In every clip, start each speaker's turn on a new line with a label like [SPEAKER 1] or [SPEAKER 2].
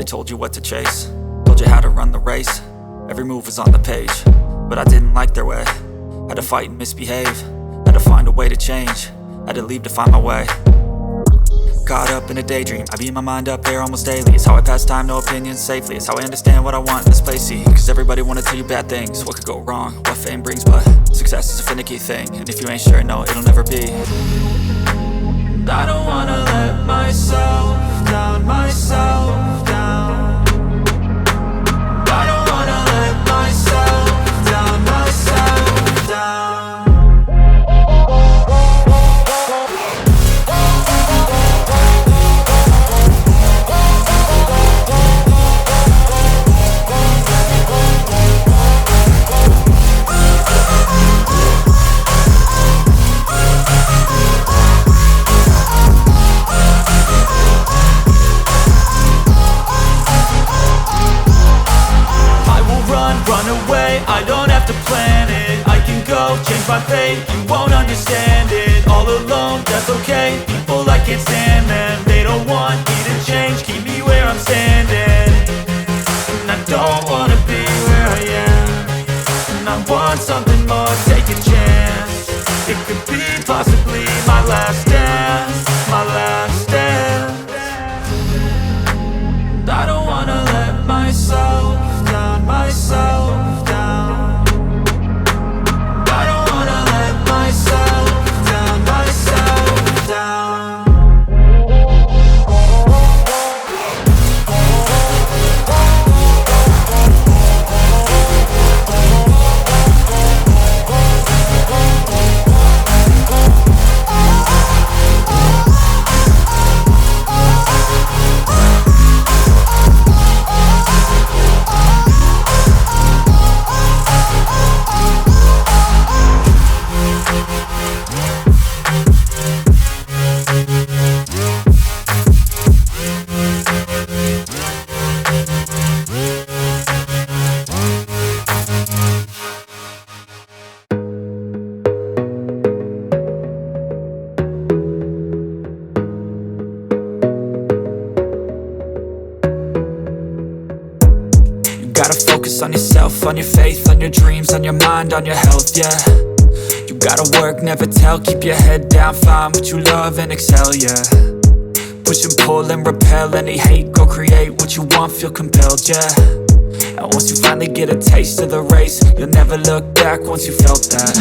[SPEAKER 1] told you what to chase, told you how to run the race. Every move was on the page, but I didn't like their way. Had to fight and misbehave, had to find a way to change, had to leave to find my way. Caught up in a daydream, I beat my mind up there almost daily. It's how I pass time, no opinions safely. It's how I understand what I want in this place, see. Cause everybody wanna tell you bad things, what could go wrong, what fame brings. But success is a finicky thing, and if you ain't sure, no, it'll never be. I don't wanna let myself down, myself down. I don't wanna let myself down, myself down. Run away, I don't have to plan it. I can go, change my fate, you won't understand it. All alone, that's okay, people I can't stand them. They don't want me to change, keep me where I'm standing. And I don't wanna be where I am, and I want something more, take a chance. It could be possibly my last dance, my last dance. I don't wanna let myself down, myself down. I don't wanna let myself down, myself down. Gotta focus on yourself, on your faith, on your dreams, on your mind, on your health, yeah. You gotta work, never tell, keep your head down, find what you love and excel, yeah. Push and pull and repel any hate, go create what you want, feel compelled, yeah. And once you finally get a taste of the race, you'll never look back once you felt that.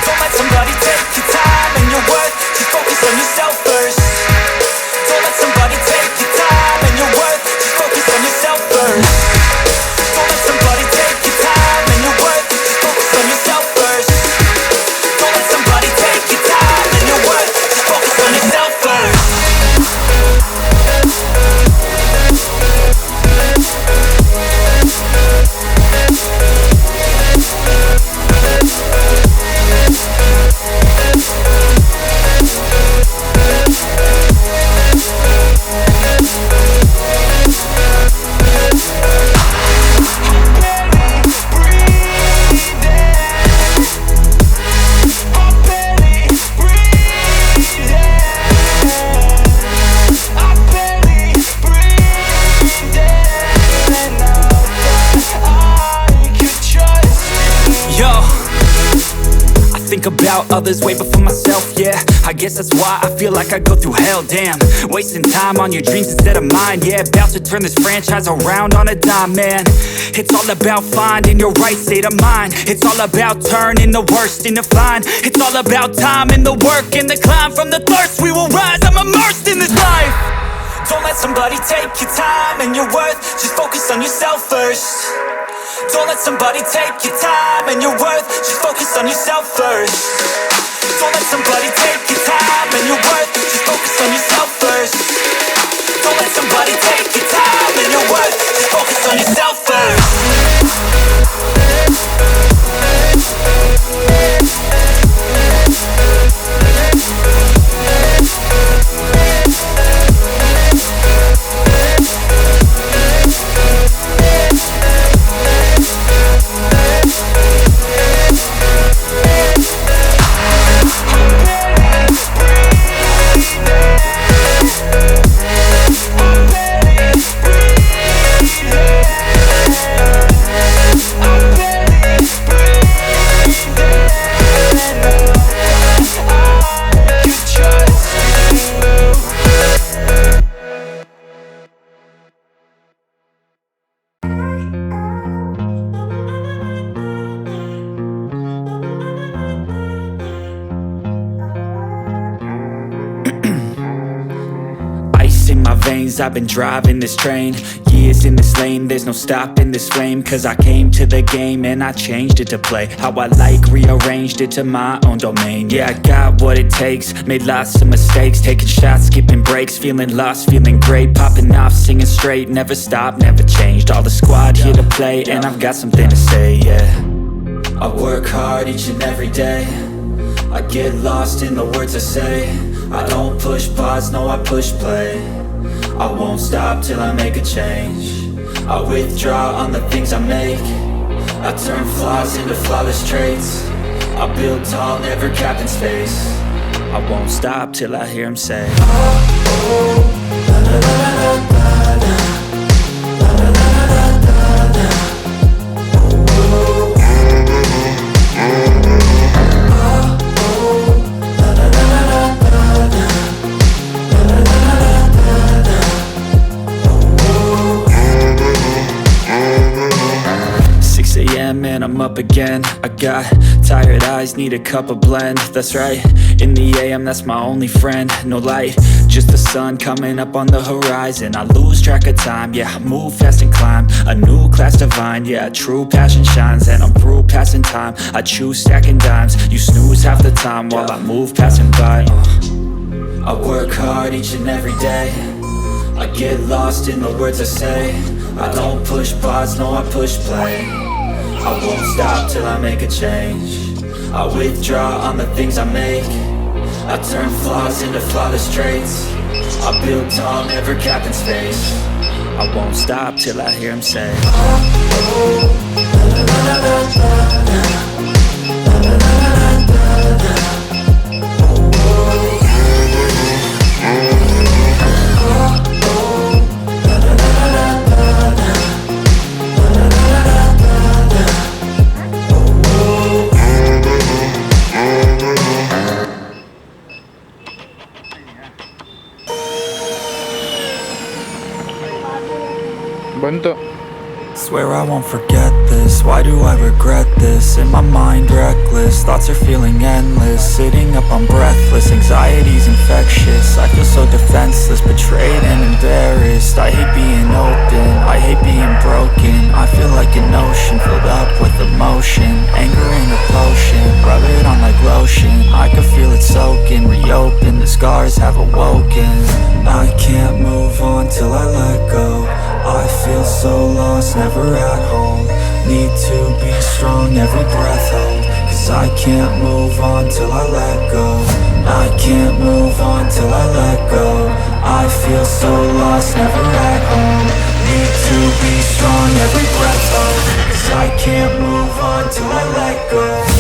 [SPEAKER 1] Don't let somebody take your time and your worth, just focus on yourself first. Don't let somebody take your time and your worth, just focus on yourself first. Don't let somebody take your time and your worth, just focus on yourself first. Don't let somebody take your time and your worth, just focus on yourself first. About others way before myself, yeah. I guess that's why I feel like I go through hell, damn. Wasting time on your dreams instead of mine, yeah. About to turn this franchise around on a dime, man. It's all about finding your right state of mind. It's all about turning the worst into fine. It's all about time and the work and the climb. From the thirst we will rise, I'm immersed in this life. Don't let somebody take your time and your worth, just focus on yourself first. Don't let somebody take your time and your worth, just focus on yourself first. Don't let somebody take your time and your worth, just focus on yourself first. Don't let somebody take your time and your worth, just focus on yourself first. lanes, I've been driving this train. Years in this lane, there's no stopping this flame. Cause I came to the game and I changed it to play how I like, rearranged it to my own domain. Yeah, I got what it takes, made lots of mistakes, taking shots, skipping breaks, feeling lost, feeling great, popping off, singing straight, never stopped, never changed. All the squad here to play, and I've got something to say, yeah. I work hard each and every day, I get lost in the words I say. I don't push pause, no I push play. I won't stop till I make a change. I withdraw on the things I make. I turn flaws into flawless traits. I build tall, never capped in space. I won't stop till I hear him say, oh, oh, la, la, la, la, la, la. And I'm up again. I got tired eyes, need a cup of blend. That's right, in the AM, that's my only friend. No light, just the sun coming up on the horizon. I lose track of time, yeah, I move fast and climb a new class divine, yeah, true passion shines. And I'm through passing time, I choose stacking dimes. You snooze half the time while I move passing by. I work hard each and every day, I get lost in the words I say. I don't push pause, no I push play. I won't stop till I make a change. I withdraw on the things I make. I turn flaws into flawless traits. I build tall, never capped in space. I won't stop till I hear him say, oh, oh, la, la, la, la, la, la, la, la, la, la, la.
[SPEAKER 2] Bantu.
[SPEAKER 1] Swear I won't forget this, why do I regret this? In my mind reckless, thoughts are feeling endless. Sitting up, I'm breathless, anxiety's infectious. I feel so defenseless, betrayed and embarrassed. I hate being open, I hate being broken. I feel like an ocean filled up with emotion. Anger ain't a potion, rub it on like lotion. I can feel it soaking, reopen, the scars have awoken. I can't move on till I let go. I feel so lost, never at home. Need to be strong, every breath hold. Cause I can't move on till I let go. I can't move on till I let go. I feel so lost, never at home. Need to be strong, every breath hold. Cause I can't move on till I let go.